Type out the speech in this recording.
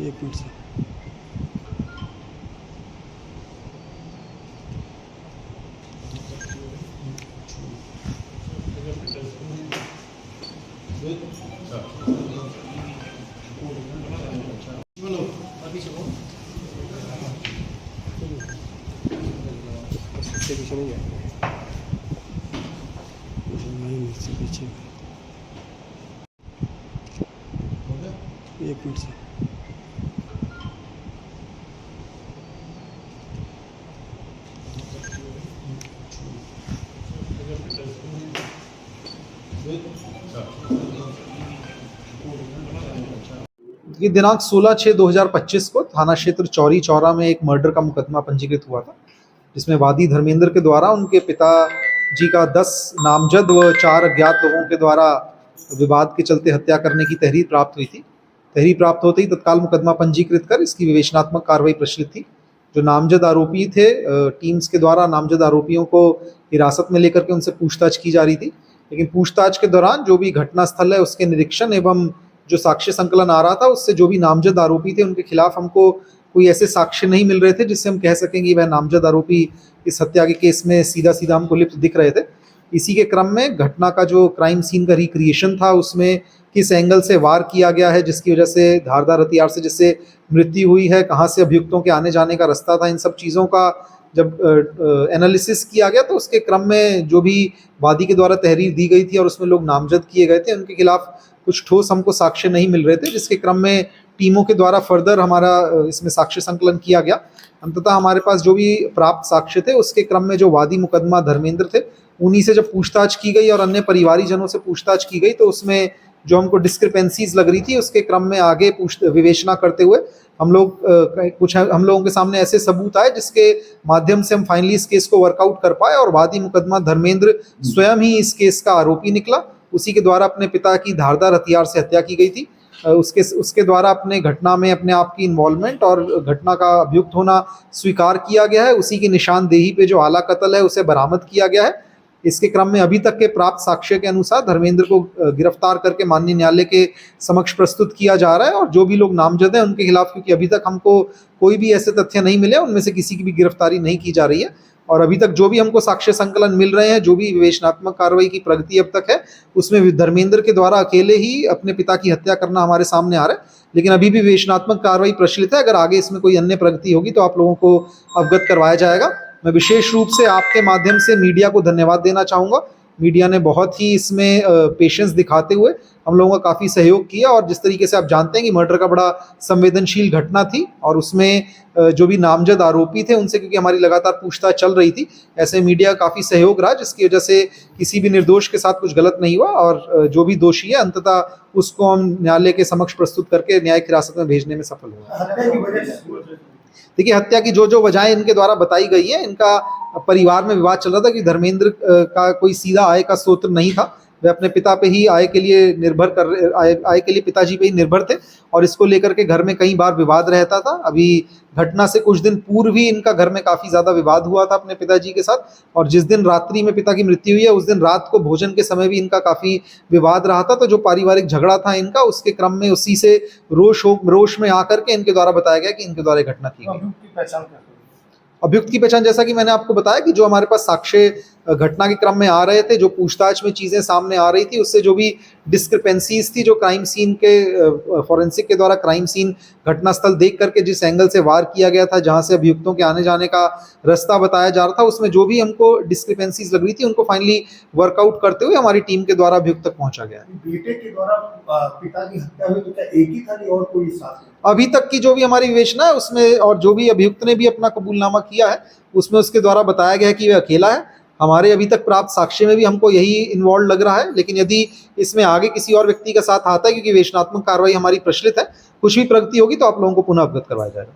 एक मिनट से पीछे नहीं है, इससे पीछे एक मिनट से ये दिनांक 16/6/2025 को थाना क्षेत्र चौरी चौरा में एक मर्डर का मुकदमा पंजीकृत हुआ था, जिसमें वादी धर्मेंद्र के द्वारा उनके पिताजी का 10 नामजद व 4 अज्ञात लोगों के द्वारा विवाद के चलते हत्या करने की तहरीर प्राप्त हुई थी। तहरीर प्राप्त होते ही तत्काल मुकदमा पंजीकृत कर इसकी विवेचनात्मक कार्रवाई प्रचलित थी। जो नामजद आरोपी थे, टीम्स के द्वारा नामजद आरोपियों को हिरासत में लेकर के उनसे पूछताछ की जा रही थी, लेकिन पूछताछ के दौरान जो भी घटनास्थल है उसके निरीक्षण एवं जो साक्ष्य संकलन आ रहा था, उससे जो भी नामजद आरोपी थे उनके खिलाफ हमको कोई ऐसे साक्ष्य नहीं मिल रहे थे जिससे हम कह सकें कि वह नामजद आरोपी इस हत्या के केस में सीधा सीधा हमको लिप्त दिख रहे थे। इसी के क्रम में घटना का जो क्राइम सीन का रिक्रिएशन था, उसमें किस एंगल से वार किया गया है जिसकी वजह से धारदार हथियार से जिससे मृत्यु हुई है, कहाँ से अभियुक्तों के आने जाने का रास्ता था, इन सब चीज़ों का जब एनालिसिस किया गया तो उसके क्रम में जो भी वादी के द्वारा तहरीर दी गई थी और उसमें लोग नामजद किए गए थे, उनके खिलाफ कुछ ठोस हमको साक्ष्य नहीं मिल रहे थे, जिसके क्रम में टीमों के द्वारा फर्दर हमारा इसमें साक्ष्य संकलन किया गया। अंततः हमारे पास जो भी प्राप्त साक्ष्य थे उसके क्रम में जो वादी मुकदमा धर्मेंद्र थे, उन्हीं से जब पूछताछ की गई और अन्य परिवारीजनों से पूछताछ की गई तो उसमें जो हमको डिस्क्रिपेंसीज लग रही थी, उसके क्रम में आगे विवेचना करते हुए हम लोगों के सामने ऐसे सबूत आए जिसके माध्यम से हम फाइनली इस केस को वर्कआउट कर पाए और वादी मुकदमा धर्मेंद्र स्वयं ही इस केस का आरोपी निकला। उसी के द्वारा अपने पिता की धारदार हथियार से हत्या की गई थी। उसके द्वारा अपने घटना में अपने आप की इन्वॉल्वमेंट और घटना का अभियुक्त होना स्वीकार किया गया है। उसी की निशानदेही पे जो आला कत्ल है उसे बरामद किया गया है। इसके क्रम में अभी तक के प्राप्त साक्ष्य के अनुसार धर्मेंद्र को गिरफ्तार करके माननीय न्यायालय के समक्ष प्रस्तुत किया जा रहा है और जो भी लोग नामजद हैं उनके खिलाफ, क्योंकि अभी तक हमको कोई भी ऐसे तथ्य नहीं मिले, उनमें से किसी की भी गिरफ्तारी नहीं की जा रही है। और अभी तक जो भी हमको साक्ष्य संकलन मिल रहे हैं, जो भी विवेचनात्मक कार्रवाई की प्रगति अब तक है, उसमें धर्मेंद्र के द्वारा अकेले ही अपने पिता की हत्या करना हमारे सामने आ रहा है। लेकिन अभी भी विवेचनात्मक कार्रवाई प्रचलित है। अगर आगे इसमें कोई अन्य प्रगति होगी तो आप लोगों को अवगत करवाया जाएगा। मैं विशेष रूप से आपके माध्यम से मीडिया को धन्यवाद देना चाहूँगा। मीडिया ने बहुत ही इसमें पेशेंस दिखाते हुए हम लोगों का काफ़ी सहयोग किया और जिस तरीके से आप जानते हैं कि मर्डर का बड़ा संवेदनशील घटना थी और उसमें जो भी नामजद आरोपी थे उनसे, क्योंकि हमारी लगातार पूछताछ चल रही थी, ऐसे मीडिया काफ़ी सहयोग रहा जिसकी वजह से किसी भी निर्दोष के साथ कुछ गलत नहीं हुआ और जो भी दोषी है अंततः उसको हम न्यायालय के समक्ष प्रस्तुत करके न्यायिक हिरासत में भेजने में सफल हुए। देखिए, हत्या की जो वजहें इनके द्वारा बताई गई हैं, इनका परिवार में विवाद चल रहा था कि धर्मेंद्र का कोई सीधा आय का स्रोत नहीं था। वे अपने पिता पे ही आय के लिए पिताजी पे ही निर्भर थे और इसको लेकर के घर में कई बार विवाद रहता था। अभी घटना से कुछ दिन पूर्व ही इनका घर में काफ़ी ज़्यादा विवाद हुआ था अपने पिताजी के साथ और जिस दिन रात्रि में पिता की मृत्यु हुई है उस दिन रात को भोजन के समय भी इनका काफ़ी विवाद रहा था। तो जो पारिवारिक झगड़ा था इनका, उसके क्रम में उसी से रोष में आकर के इनके द्वारा बताया गया कि इनके द्वारा घटना की गई। अभियुक्त की पहचान, जैसा कि मैंने आपको बताया कि जो हमारे पास साक्ष्य घटना के क्रम में आ रहे थे, जो पूछताछ में चीज़ें सामने आ रही थी, उससे जो भी डिस्क्रिपेंसीज थी, जो क्राइम सीन के फॉरेंसिक के द्वारा क्राइम सीन घटनास्थल देख करके जिस एंगल से वार किया गया था, जहां से अभियुक्तों के आने जाने का रास्ता बताया जा रहा था, उसमें जो भी हमको डिस्क्रिपेंसीज लग रही थी उनको फाइनली वर्कआउट करते हुए हमारी टीम के द्वारा अभियुक्त तक पहुंचा गया। बेटे के द्वारा पिता की हत्या हुई तो क्या एक ही था और कोई साथ? अभी तक की जो भी हमारी विवेचना है उसमें और जो भी अभियुक्त ने भी अपना कबूलनामा किया है उसमें उसके द्वारा बताया गया है कि वह अकेला है। हमारे अभी तक प्राप्त साक्ष्य में भी हमको यही इन्वॉल्व लग रहा है, लेकिन यदि इसमें आगे किसी और व्यक्ति का साथ आता है, क्योंकि विवेचनात्मक कार्रवाई हमारी प्रचलित है, कुछ भी प्रगति होगी तो आप लोगों को पुनः अवगत करवाया जाएगा।